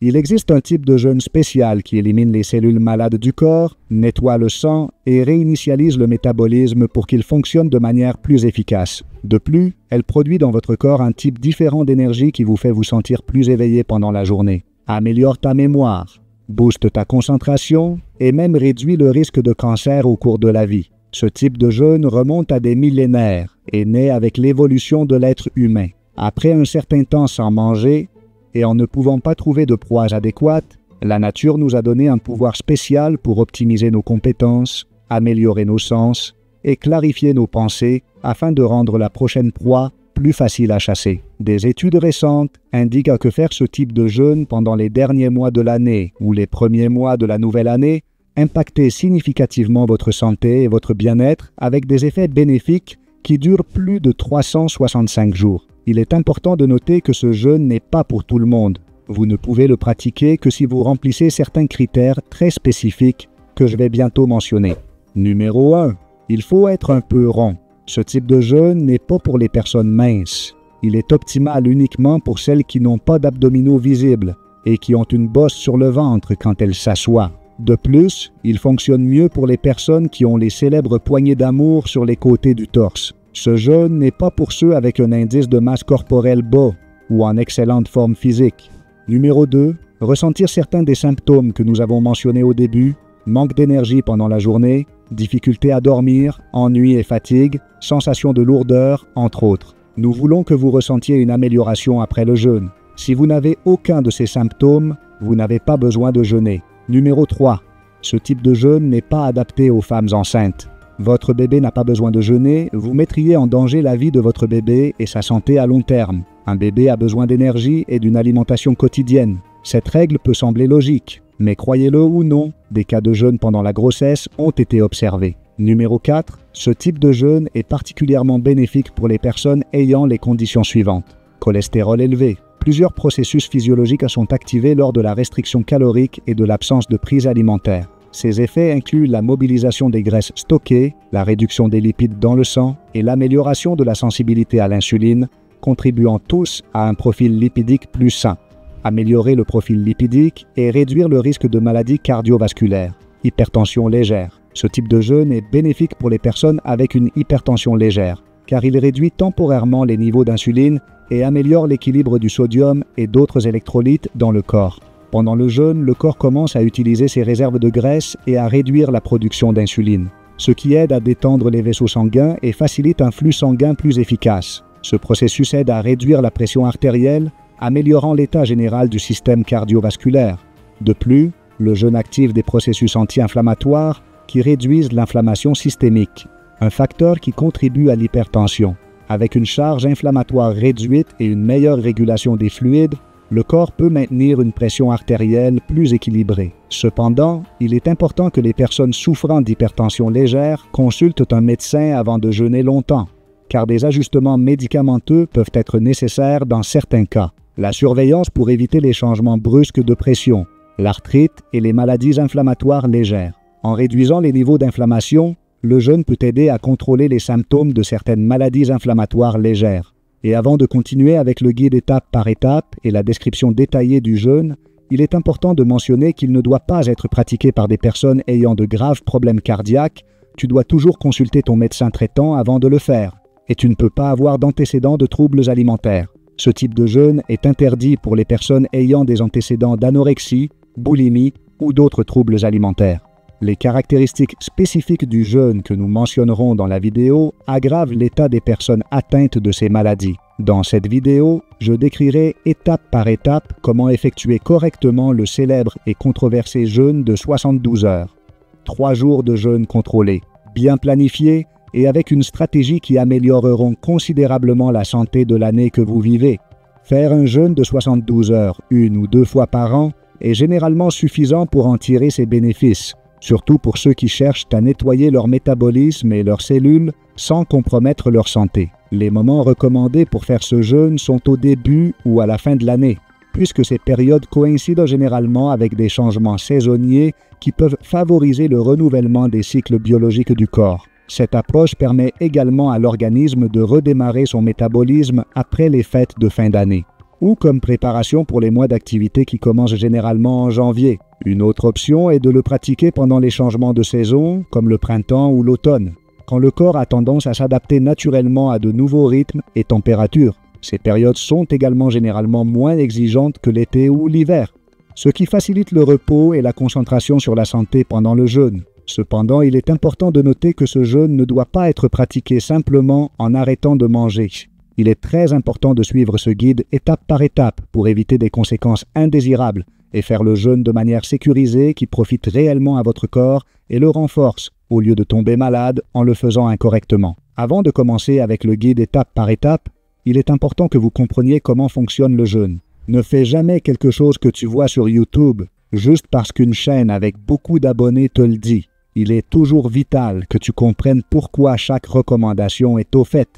Il existe un type de jeûne spécial qui élimine les cellules malades du corps, nettoie le sang et réinitialise le métabolisme pour qu'il fonctionne de manière plus efficace. De plus, elle produit dans votre corps un type différent d'énergie qui vous fait vous sentir plus éveillé pendant la journée, améliore ta mémoire, booste ta concentration et même réduit le risque de cancer au cours de la vie. Ce type de jeûne remonte à des millénaires et naît avec l'évolution de l'être humain. Après un certain temps sans manger, et en ne pouvant pas trouver de proies adéquates, la nature nous a donné un pouvoir spécial pour optimiser nos compétences, améliorer nos sens et clarifier nos pensées afin de rendre la prochaine proie plus facile à chasser. Des études récentes indiquent que faire ce type de jeûne pendant les derniers mois de l'année ou les premiers mois de la nouvelle année impactait significativement votre santé et votre bien-être avec des effets bénéfiques qui durent plus de 365 jours. Il est important de noter que ce jeûne n'est pas pour tout le monde. Vous ne pouvez le pratiquer que si vous remplissez certains critères très spécifiques que je vais bientôt mentionner. Numéro 1. Il faut être un peu rond. Ce type de jeûne n'est pas pour les personnes minces. Il est optimal uniquement pour celles qui n'ont pas d'abdominaux visibles et qui ont une bosse sur le ventre quand elles s'assoient. De plus, il fonctionne mieux pour les personnes qui ont les célèbres poignées d'amour sur les côtés du torse. Ce jeûne n'est pas pour ceux avec un indice de masse corporelle bas ou en excellente forme physique. Numéro 2. Ressentir certains des symptômes que nous avons mentionnés au début, manque d'énergie pendant la journée, difficulté à dormir, ennui et fatigue, sensation de lourdeur, entre autres. Nous voulons que vous ressentiez une amélioration après le jeûne. Si vous n'avez aucun de ces symptômes, vous n'avez pas besoin de jeûner. Numéro 3. Ce type de jeûne n'est pas adapté aux femmes enceintes. Votre bébé n'a pas besoin de jeûner, vous mettriez en danger la vie de votre bébé et sa santé à long terme. Un bébé a besoin d'énergie et d'une alimentation quotidienne. Cette règle peut sembler logique, mais croyez-le ou non, des cas de jeûne pendant la grossesse ont été observés. Numéro 4. Ce type de jeûne est particulièrement bénéfique pour les personnes ayant les conditions suivantes. Cholestérol élevé. Plusieurs processus physiologiques sont activés lors de la restriction calorique et de l'absence de prise alimentaire. Ces effets incluent la mobilisation des graisses stockées, la réduction des lipides dans le sang et l'amélioration de la sensibilité à l'insuline, contribuant tous à un profil lipidique plus sain. Améliorer le profil lipidique et réduire le risque de maladies cardiovasculaires. Hypertension légère. Ce type de jeûne est bénéfique pour les personnes avec une hypertension légère, car il réduit temporairement les niveaux d'insuline et améliore l'équilibre du sodium et d'autres électrolytes dans le corps. Pendant le jeûne, le corps commence à utiliser ses réserves de graisse et à réduire la production d'insuline, ce qui aide à détendre les vaisseaux sanguins et facilite un flux sanguin plus efficace. Ce processus aide à réduire la pression artérielle, améliorant l'état général du système cardiovasculaire. De plus, le jeûne active des processus anti-inflammatoires qui réduisent l'inflammation systémique, un facteur qui contribue à l'hypertension. Avec une charge inflammatoire réduite et une meilleure régulation des fluides, le corps peut maintenir une pression artérielle plus équilibrée. Cependant, il est important que les personnes souffrant d'hypertension légère consultent un médecin avant de jeûner longtemps, car des ajustements médicamenteux peuvent être nécessaires dans certains cas. La surveillance pour éviter les changements brusques de pression, l'arthrite et les maladies inflammatoires légères. En réduisant les niveaux d'inflammation, le jeûne peut aider à contrôler les symptômes de certaines maladies inflammatoires légères. Et avant de continuer avec le guide étape par étape et la description détaillée du jeûne, il est important de mentionner qu'il ne doit pas être pratiqué par des personnes ayant de graves problèmes cardiaques. Tu dois toujours consulter ton médecin traitant avant de le faire. Et tu ne peux pas avoir d'antécédents de troubles alimentaires. Ce type de jeûne est interdit pour les personnes ayant des antécédents d'anorexie, boulimie ou d'autres troubles alimentaires. Les caractéristiques spécifiques du jeûne que nous mentionnerons dans la vidéo aggravent l'état des personnes atteintes de ces maladies. Dans cette vidéo, je décrirai étape par étape comment effectuer correctement le célèbre et controversé jeûne de 72 heures. 3 jours de jeûne contrôlé, bien planifiés et avec une stratégie qui amélioreront considérablement la santé de l'année que vous vivez. Faire un jeûne de 72 heures, 1 ou 2 fois par an, est généralement suffisant pour en tirer ses bénéfices, surtout pour ceux qui cherchent à nettoyer leur métabolisme et leurs cellules sans compromettre leur santé. Les moments recommandés pour faire ce jeûne sont au début ou à la fin de l'année, puisque ces périodes coïncident généralement avec des changements saisonniers qui peuvent favoriser le renouvellement des cycles biologiques du corps. Cette approche permet également à l'organisme de redémarrer son métabolisme après les fêtes de fin d'année. ou comme préparation pour les mois d'activité qui commencent généralement en janvier. Une autre option est de le pratiquer pendant les changements de saison, comme le printemps ou l'automne, quand le corps a tendance à s'adapter naturellement à de nouveaux rythmes et températures. Ces périodes sont également généralement moins exigeantes que l'été ou l'hiver, ce qui facilite le repos et la concentration sur la santé pendant le jeûne. Cependant, il est important de noter que ce jeûne ne doit pas être pratiqué simplement en arrêtant de manger. Il est très important de suivre ce guide étape par étape pour éviter des conséquences indésirables et faire le jeûne de manière sécurisée qui profite réellement à votre corps et le renforce, au lieu de tomber malade en le faisant incorrectement. Avant de commencer avec le guide étape par étape, il est important que vous compreniez comment fonctionne le jeûne. Ne fais jamais quelque chose que tu vois sur YouTube juste parce qu'une chaîne avec beaucoup d'abonnés te le dit. Il est toujours vital que tu comprennes pourquoi chaque recommandation est au fait.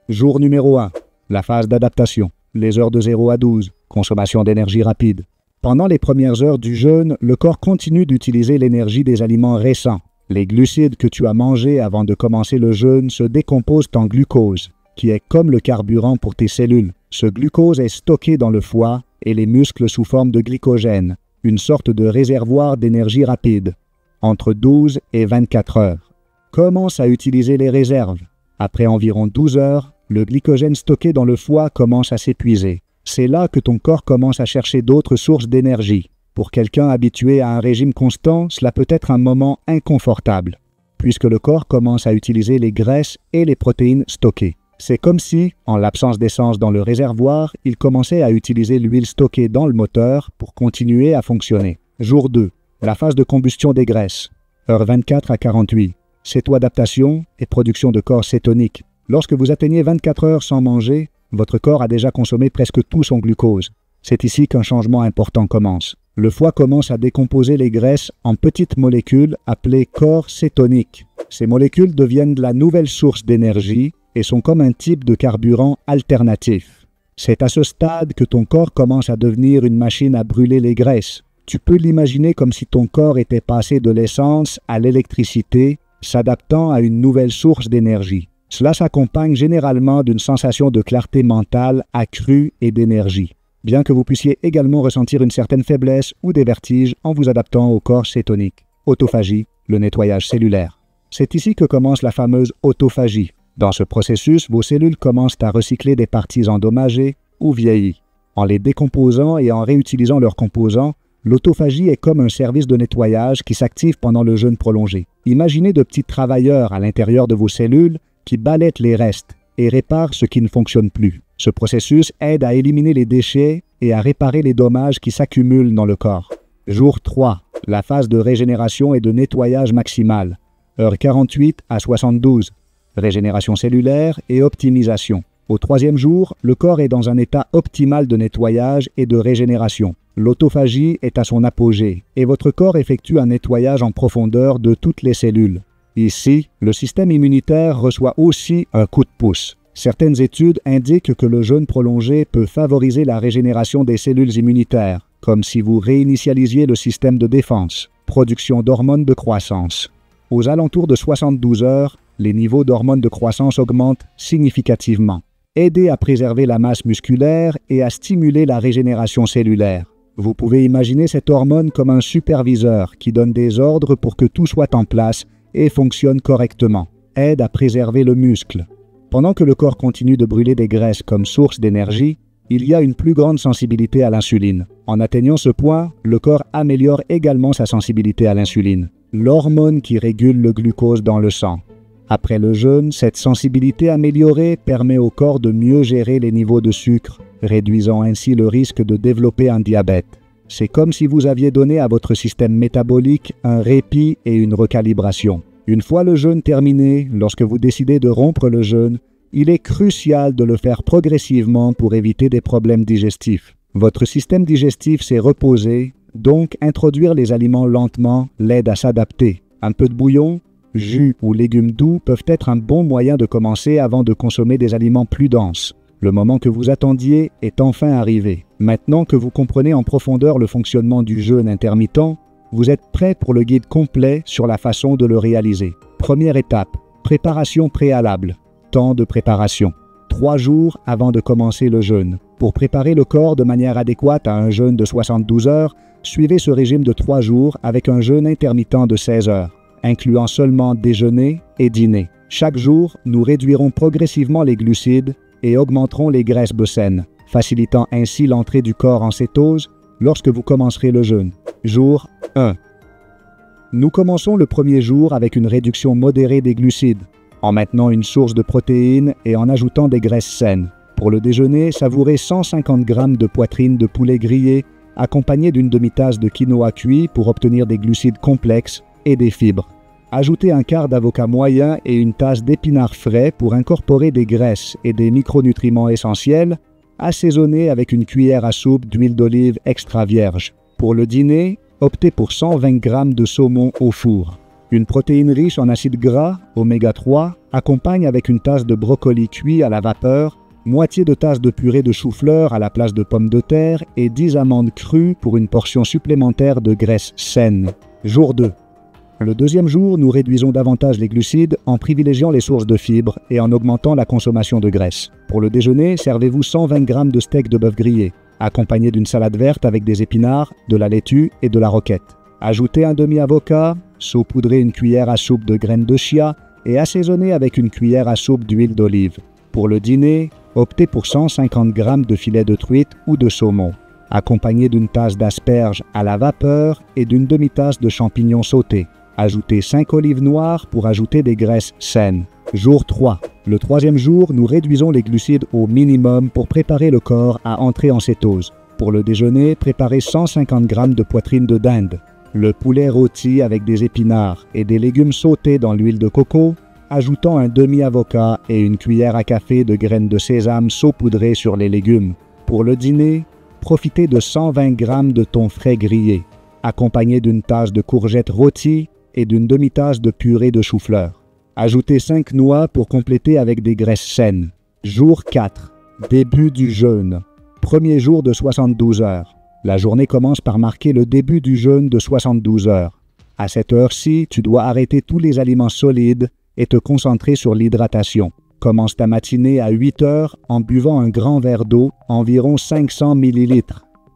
Jour numéro 1. La phase d'adaptation. Les heures de 0 à 12. Consommation d'énergie rapide. Pendant les premières heures du jeûne, le corps continue d'utiliser l'énergie des aliments récents. Les glucides que tu as mangés avant de commencer le jeûne se décomposent en glucose, qui est comme le carburant pour tes cellules. Ce glucose est stocké dans le foie et les muscles sous forme de glycogène, une sorte de réservoir d'énergie rapide. Entre 12 et 24 heures. Commence à utiliser les réserves. Après environ 12 heures, le glycogène stocké dans le foie commence à s'épuiser. C'est là que ton corps commence à chercher d'autres sources d'énergie. Pour quelqu'un habitué à un régime constant, cela peut être un moment inconfortable, puisque le corps commence à utiliser les graisses et les protéines stockées. C'est comme si, en l'absence d'essence dans le réservoir, il commençait à utiliser l'huile stockée dans le moteur pour continuer à fonctionner. Jour 2. La phase de combustion des graisses. Heure 24 à 48. Cétoadaptation et production de corps cétonique. Lorsque vous atteignez 24 heures sans manger, votre corps a déjà consommé presque tout son glucose. C'est ici qu'un changement important commence. Le foie commence à décomposer les graisses en petites molécules appelées corps cétoniques. Ces molécules deviennent de la nouvelle source d'énergie et sont comme un type de carburant alternatif. C'est à ce stade que ton corps commence à devenir une machine à brûler les graisses. Tu peux l'imaginer comme si ton corps était passé de l'essence à l'électricité, s'adaptant à une nouvelle source d'énergie. Cela s'accompagne généralement d'une sensation de clarté mentale accrue et d'énergie, bien que vous puissiez également ressentir une certaine faiblesse ou des vertiges en vous adaptant au corps cétonique. Autophagie, le nettoyage cellulaire. C'est ici que commence la fameuse autophagie. Dans ce processus, vos cellules commencent à recycler des parties endommagées ou vieillies. En les décomposant et en réutilisant leurs composants, l'autophagie est comme un service de nettoyage qui s'active pendant le jeûne prolongé. Imaginez de petits travailleurs à l'intérieur de vos cellules qui balayent les restes et réparent ce qui ne fonctionne plus. Ce processus aide à éliminer les déchets et à réparer les dommages qui s'accumulent dans le corps. Jour 3. La phase de régénération et de nettoyage maximal. Heure 48 à 72. Régénération cellulaire et optimisation. Au 3e jour, le corps est dans un état optimal de nettoyage et de régénération. L'autophagie est à son apogée et votre corps effectue un nettoyage en profondeur de toutes les cellules. Ici, le système immunitaire reçoit aussi un coup de pouce. Certaines études indiquent que le jeûne prolongé peut favoriser la régénération des cellules immunitaires, comme si vous réinitialisiez le système de défense, production d'hormones de croissance. Aux alentours de 72 heures, les niveaux d'hormones de croissance augmentent significativement. Aidez à préserver la masse musculaire et à stimuler la régénération cellulaire. Vous pouvez imaginer cette hormone comme un superviseur qui donne des ordres pour que tout soit en place et fonctionne correctement. Aide à préserver le muscle. Pendant que le corps continue de brûler des graisses comme source d'énergie, il y a une plus grande sensibilité à l'insuline. En atteignant ce point, le corps améliore également sa sensibilité à l'insuline, l'hormone qui régule le glucose dans le sang. Après le jeûne, cette sensibilité améliorée permet au corps de mieux gérer les niveaux de sucre, réduisant ainsi le risque de développer un diabète. C'est comme si vous aviez donné à votre système métabolique un répit et une recalibration. Une fois le jeûne terminé, lorsque vous décidez de rompre le jeûne, il est crucial de le faire progressivement pour éviter des problèmes digestifs. Votre système digestif s'est reposé, donc introduire les aliments lentement l'aide à s'adapter. Un peu de bouillon, jus ou légumes doux peuvent être un bon moyen de commencer avant de consommer des aliments plus denses. Le moment que vous attendiez est enfin arrivé. Maintenant que vous comprenez en profondeur le fonctionnement du jeûne intermittent, vous êtes prêt pour le guide complet sur la façon de le réaliser. Première étape, préparation préalable. Temps de préparation. 3 jours avant de commencer le jeûne. Pour préparer le corps de manière adéquate à un jeûne de 72 heures, suivez ce régime de 3 jours avec un jeûne intermittent de 16 heures, incluant seulement déjeuner et dîner. Chaque jour, nous réduirons progressivement les glucides et augmenterons les graisses saines, facilitant ainsi l'entrée du corps en cétose lorsque vous commencerez le jeûne. Jour 1. Nous commençons le premier jour avec une réduction modérée des glucides, en maintenant une source de protéines et en ajoutant des graisses saines. Pour le déjeuner, savourez 150 g de poitrine de poulet grillée, accompagnée d'une demi-tasse de quinoa cuit pour obtenir des glucides complexes et des fibres. Ajoutez un quart d'avocat moyen et une tasse d'épinards frais pour incorporer des graisses et des micronutriments essentiels, assaisonnez avec une cuillère à soupe d'huile d'olive extra vierge. Pour le dîner, optez pour 120 g de saumon au four. Une protéine riche en acides gras, oméga 3, accompagne avec une tasse de brocoli cuit à la vapeur, moitié de tasse de purée de chou-fleur à la place de pommes de terre et 10 amandes crues pour une portion supplémentaire de graisse saine. Jour 2. Le deuxième jour, nous réduisons davantage les glucides en privilégiant les sources de fibres et en augmentant la consommation de graisse. Pour le déjeuner, servez-vous 120 g de steak de bœuf grillé, accompagné d'une salade verte avec des épinards, de la laitue et de la roquette. Ajoutez un demi-avocat, saupoudrez une cuillère à soupe de graines de chia et assaisonnez avec une cuillère à soupe d'huile d'olive. Pour le dîner, optez pour 150 g de filet de truite ou de saumon, accompagné d'une tasse d'asperges à la vapeur et d'une demi-tasse de champignons sautés. Ajoutez 5 olives noires pour ajouter des graisses saines. Jour 3. Le troisième jour, nous réduisons les glucides au minimum pour préparer le corps à entrer en cétose. Pour le déjeuner, préparez 150 g de poitrine de dinde, le poulet rôti avec des épinards et des légumes sautés dans l'huile de coco, ajoutant un demi-avocat et une cuillère à café de graines de sésame saupoudrées sur les légumes. Pour le dîner, profitez de 120 g de thon frais grillé, accompagné d'une tasse de courgettes rôties et d'une demi-tasse de purée de chou-fleur. Ajoutez 5 noix pour compléter avec des graisses saines. Jour 4. Début du jeûne. Premier jour de 72 heures. La journée commence par marquer le début du jeûne de 72 heures. À cette heure-ci, tu dois arrêter tous les aliments solides et te concentrer sur l'hydratation. Commence ta matinée à 8 heures en buvant un grand verre d'eau, environ 500 ml.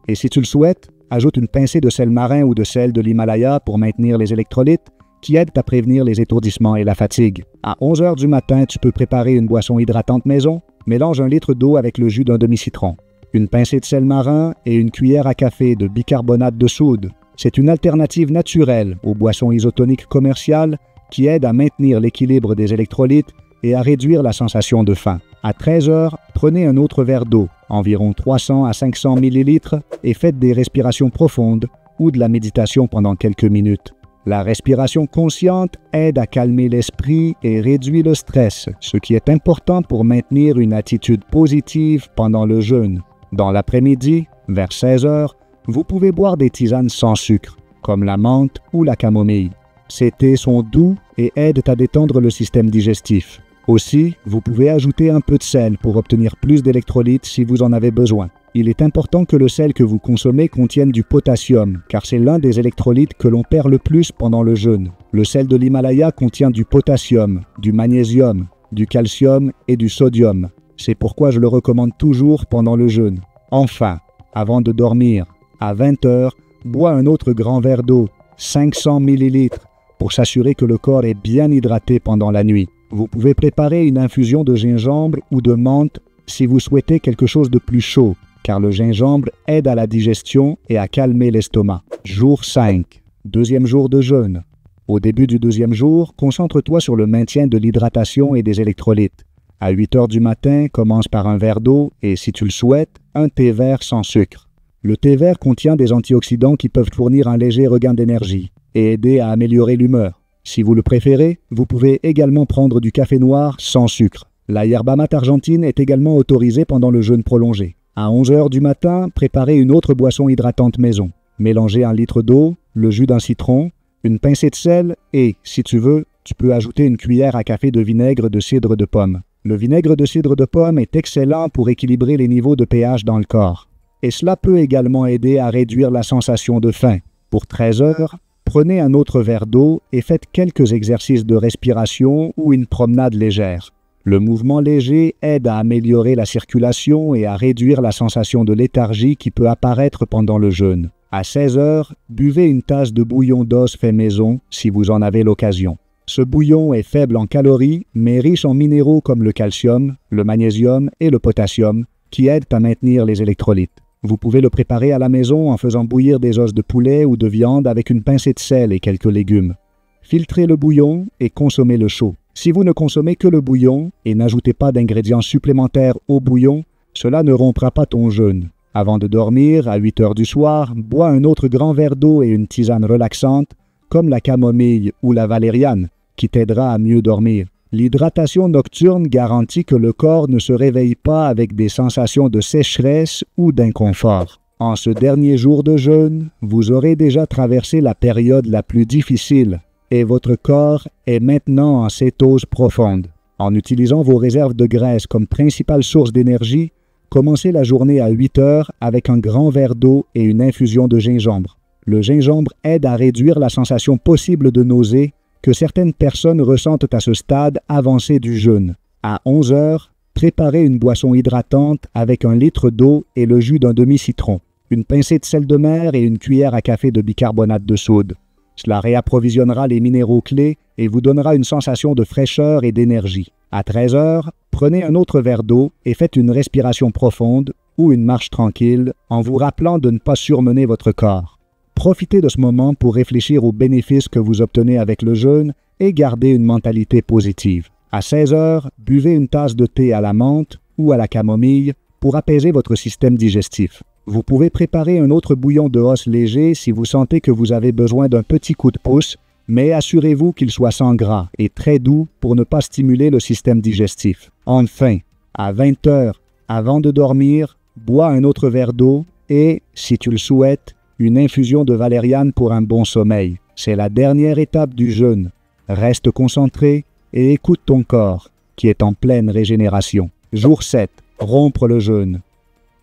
Et si tu le souhaites, ajoute une pincée de sel marin ou de sel de l'Himalaya pour maintenir les électrolytes qui aident à prévenir les étourdissements et la fatigue. À 11 heures du matin, tu peux préparer une boisson hydratante maison. Mélange 1 litre d'eau avec le jus d'un demi-citron, une pincée de sel marin et une cuillère à café de bicarbonate de soude. C'est une alternative naturelle aux boissons isotoniques commerciales qui aide à maintenir l'équilibre des électrolytes et à réduire la sensation de faim. À 13 heures, prenez un autre verre d'eau, environ 300 à 500 ml, et faites des respirations profondes ou de la méditation pendant quelques minutes. La respiration consciente aide à calmer l'esprit et réduit le stress, ce qui est important pour maintenir une attitude positive pendant le jeûne. Dans l'après-midi, vers 16 heures, vous pouvez boire des tisanes sans sucre, comme la menthe ou la camomille. Ces thés sont doux et aident à détendre le système digestif. Aussi, vous pouvez ajouter un peu de sel pour obtenir plus d'électrolytes si vous en avez besoin. Il est important que le sel que vous consommez contienne du potassium, car c'est l'un des électrolytes que l'on perd le plus pendant le jeûne. Le sel de l'Himalaya contient du potassium, du magnésium, du calcium et du sodium. C'est pourquoi je le recommande toujours pendant le jeûne. Enfin, avant de dormir, à 20 heures, bois un autre grand verre d'eau, 500 ml, pour s'assurer que le corps est bien hydraté pendant la nuit. Vous pouvez préparer une infusion de gingembre ou de menthe si vous souhaitez quelque chose de plus chaud, car le gingembre aide à la digestion et à calmer l'estomac. Jour 5. Deuxième jour de jeûne. Au début du deuxième jour, concentre-toi sur le maintien de l'hydratation et des électrolytes. À 8 heures du matin, commence par un verre d'eau et, si tu le souhaites, un thé vert sans sucre. Le thé vert contient des antioxydants qui peuvent fournir un léger regain d'énergie et aider à améliorer l'humeur. Si vous le préférez, vous pouvez également prendre du café noir sans sucre. La yerba mate argentine est également autorisée pendant le jeûne prolongé. À 11 heures du matin, préparez une autre boisson hydratante maison. Mélangez 1 litre d'eau, le jus d'un citron, une pincée de sel et, si tu veux, tu peux ajouter une cuillère à café de vinaigre de cidre de pomme. Le vinaigre de cidre de pomme est excellent pour équilibrer les niveaux de pH dans le corps. Et cela peut également aider à réduire la sensation de faim. Pour 13 heures, prenez un autre verre d'eau et faites quelques exercices de respiration ou une promenade légère. Le mouvement léger aide à améliorer la circulation et à réduire la sensation de léthargie qui peut apparaître pendant le jeûne. À 16 heures, buvez une tasse de bouillon d'os fait maison si vous en avez l'occasion. Ce bouillon est faible en calories, mais riche en minéraux comme le calcium, le magnésium et le potassium, qui aident à maintenir les électrolytes. Vous pouvez le préparer à la maison en faisant bouillir des os de poulet ou de viande avec une pincée de sel et quelques légumes. Filtrez le bouillon et consommez-le chaud. Si vous ne consommez que le bouillon et n'ajoutez pas d'ingrédients supplémentaires au bouillon, cela ne rompra pas ton jeûne. Avant de dormir, à 8 heures du soir, bois un autre grand verre d'eau et une tisane relaxante, comme la camomille ou la valériane, qui t'aidera à mieux dormir. L'hydratation nocturne garantit que le corps ne se réveille pas avec des sensations de sécheresse ou d'inconfort. En ce dernier jour de jeûne, vous aurez déjà traversé la période la plus difficile et votre corps est maintenant en cétose profonde. En utilisant vos réserves de graisse comme principale source d'énergie, commencez la journée à 8 heures avec un grand verre d'eau et une infusion de gingembre. Le gingembre aide à réduire la sensation possible de nausée que certaines personnes ressentent à ce stade avancé du jeûne. À 11 heures, préparez une boisson hydratante avec 1 litre d'eau et le jus d'un demi-citron, une pincée de sel de mer et une cuillère à café de bicarbonate de soude. Cela réapprovisionnera les minéraux clés et vous donnera une sensation de fraîcheur et d'énergie. À 13 heures, prenez un autre verre d'eau et faites une respiration profonde ou une marche tranquille en vous rappelant de ne pas surmener votre corps. Profitez de ce moment pour réfléchir aux bénéfices que vous obtenez avec le jeûne et gardez une mentalité positive. À 16 heures, buvez une tasse de thé à la menthe ou à la camomille pour apaiser votre système digestif. Vous pouvez préparer un autre bouillon de os léger si vous sentez que vous avez besoin d'un petit coup de pouce, mais assurez-vous qu'il soit sans gras et très doux pour ne pas stimuler le système digestif. Enfin, à 20 heures, avant de dormir, bois un autre verre d'eau et, si tu le souhaites, une infusion de valériane pour un bon sommeil. C'est la dernière étape du jeûne. Reste concentré et écoute ton corps, qui est en pleine régénération. Jour 7. Rompre le jeûne.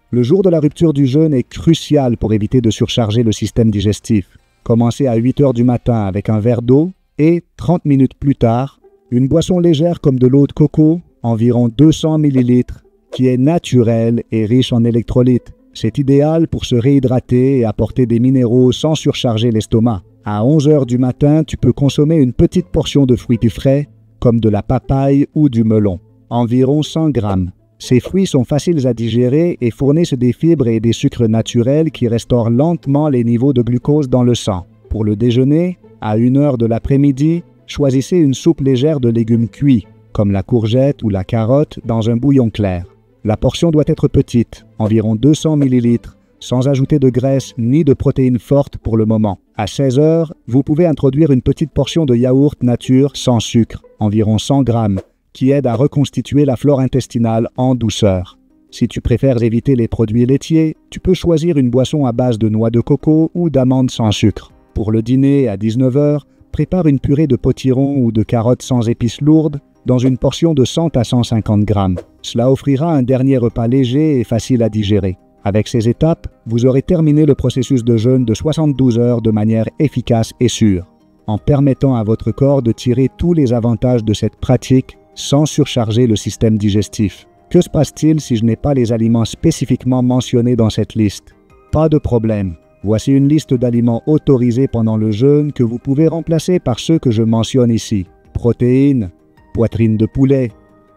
Le jour de la rupture du jeûne est crucial pour éviter de surcharger le système digestif. Commencez à 8 heures du matin avec un verre d'eau et, 30 minutes plus tard, une boisson légère comme de l'eau de coco, environ 200 ml, qui est naturelle et riche en électrolytes. C'est idéal pour se réhydrater et apporter des minéraux sans surcharger l'estomac. À 11 heures du matin, tu peux consommer une petite portion de fruits frais, comme de la papaye ou du melon, environ 100 grammes. Ces fruits sont faciles à digérer et fournissent des fibres et des sucres naturels qui restaurent lentement les niveaux de glucose dans le sang. Pour le déjeuner, à 1 heure de l'après-midi, choisissez une soupe légère de légumes cuits, comme la courgette ou la carotte, dans un bouillon clair. La portion doit être petite, environ 200 ml, sans ajouter de graisse ni de protéines fortes pour le moment. À 16 heures, vous pouvez introduire une petite portion de yaourt nature sans sucre, environ 100 grammes, qui aide à reconstituer la flore intestinale en douceur. Si tu préfères éviter les produits laitiers, tu peux choisir une boisson à base de noix de coco ou d'amandes sans sucre. Pour le dîner, à 19 heures, prépare une purée de potiron ou de carottes sans épices lourdes dans une portion de 100 à 150 grammes. Cela offrira un dernier repas léger et facile à digérer. Avec ces étapes, vous aurez terminé le processus de jeûne de 72 heures de manière efficace et sûre, en permettant à votre corps de tirer tous les avantages de cette pratique sans surcharger le système digestif. Que se passe-t-il si je n'ai pas les aliments spécifiquement mentionnés dans cette liste? Pas de problème. Voici une liste d'aliments autorisés pendant le jeûne que vous pouvez remplacer par ceux que je mentionne ici. Protéines, poitrine de poulet,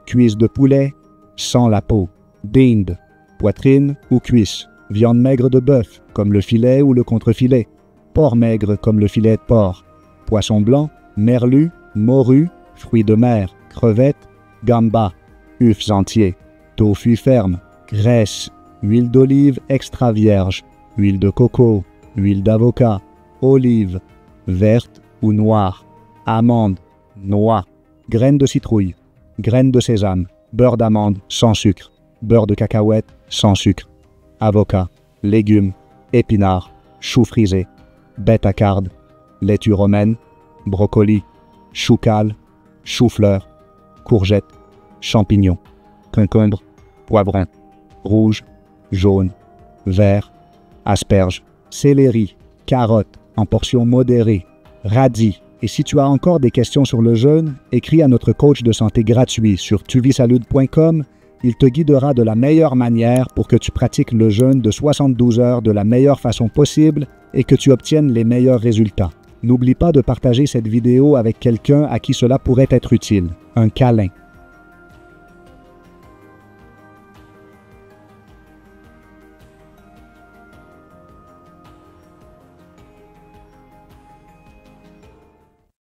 cuisse de poulet, sans la peau, dinde, poitrine ou cuisse, viande maigre de bœuf, comme le filet ou le contrefilet, porc maigre comme le filet de porc, poisson blanc, merlu, morue, fruits de mer, crevettes, gambas, œufs entiers, tofu ferme, graisse, huile d'olive extra vierge, huile de coco, huile d'avocat, olive, verte ou noire, amandes, noix, graines de citrouille, graines de sésame, beurre d'amande sans sucre, beurre de cacahuète sans sucre, avocat, légumes, épinards, choux frisés, bête à carde, laitue romaine, brocoli, chou cale, chou-fleur, courgettes, champignons, concombre, poivron, rouge, jaune, vert, asperges, céleri, carottes en portions modérées, radis, Et si tu as encore des questions sur le jeûne, écris à notre coach de santé gratuit sur tuvisalud.com. Il te guidera de la meilleure manière pour que tu pratiques le jeûne de 72 heures de la meilleure façon possible et que tu obtiennes les meilleurs résultats. N'oublie pas de partager cette vidéo avec quelqu'un à qui cela pourrait être utile. Un câlin.